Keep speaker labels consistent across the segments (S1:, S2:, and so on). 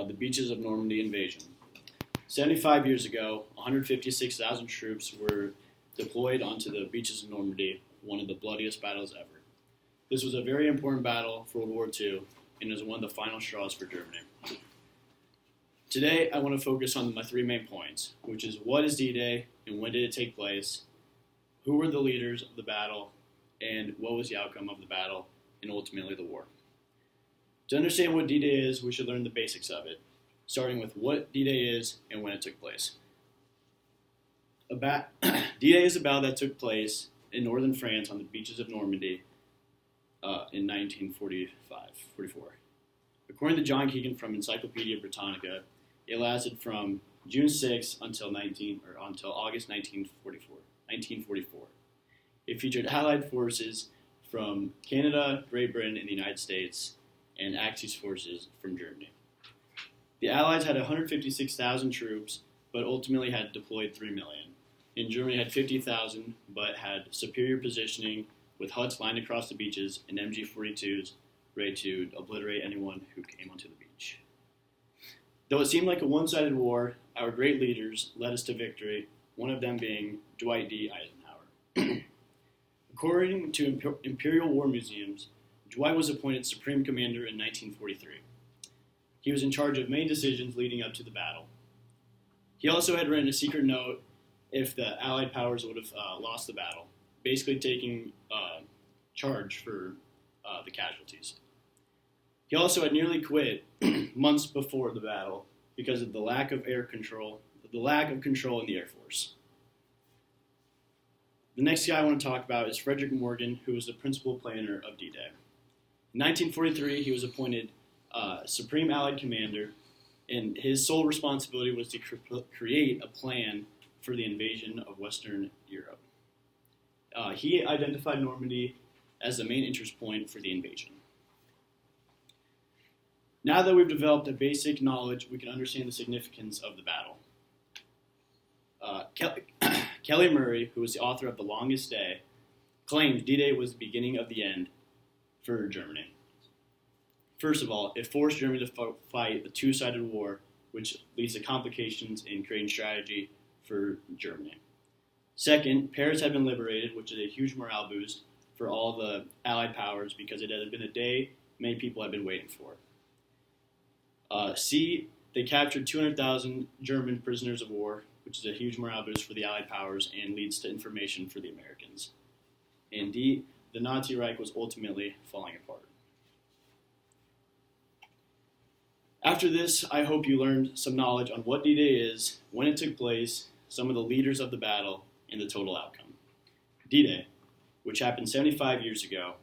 S1: The Beaches of Normandy invasion. 75 years ago, 156,000 troops were deployed onto the beaches of Normandy, one of the bloodiest battles ever. This was a very important battle for World War II and is one of the final straws for Germany. Today, I want to focus on my three main points, which is what is D-Day and when did it take place, who were the leaders of the battle, and what was the outcome of the battle, and ultimately the war. To understand what D-Day is, we should learn the basics of it, starting with what D-Day is and when it took place. D-Day is a battle that took place in northern France on the beaches of Normandy in 1944. According to John Keegan from Encyclopedia Britannica, it lasted from June 6 until August 1944. It featured Allied forces from Canada, Great Britain, and the United States, and Axis forces from Germany. The Allies had 156,000 troops, but ultimately had deployed 3 million. And Germany had 50,000, but had superior positioning with huts lined across the beaches and MG-42s ready to obliterate anyone who came onto the beach. Though it seemed like a one-sided war, our great leaders led us to victory, one of them being Dwight D. Eisenhower. According to Imperial War Museums, Dwight was appointed Supreme Commander in 1943. He was in charge of many decisions leading up to the battle. He also had written a secret note if the Allied powers would have lost the battle, basically taking charge for the casualties. He also had nearly quit months before the battle because of the lack of control in the Air Force. The next guy I want to talk about is Frederick Morgan, who was the principal planner of D-Day. In 1943, he was appointed Supreme Allied Commander, and his sole responsibility was to create a plan for the invasion of Western Europe. He identified Normandy as the main interest point for the invasion. Now that we've developed a basic knowledge, we can understand the significance of the battle. Kelly Murray, who was the author of The Longest Day, claimed D-Day was the beginning of the end for Germany. First of all, it forced Germany to fight a two-sided war, which leads to complications in creating strategy for Germany. Second, Paris had been liberated, which is a huge morale boost for all the Allied powers because it had been a day many people had been waiting for. C, they captured 200,000 German prisoners of war, which is a huge morale boost for the Allied powers and leads to information for the Americans. And D, the Nazi Reich was ultimately falling apart. After this, I hope you learned some knowledge on what D-Day is, when it took place, some of the leaders of the battle, and the total outcome. D-Day, which happened 75 years ago,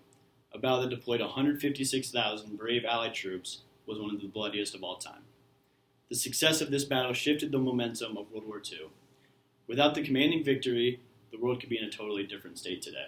S1: a battle that deployed 156,000 brave Allied troops, was one of the bloodiest of all time. The success of this battle shifted the momentum of World War II. Without the commanding victory, the world could be in a totally different state today.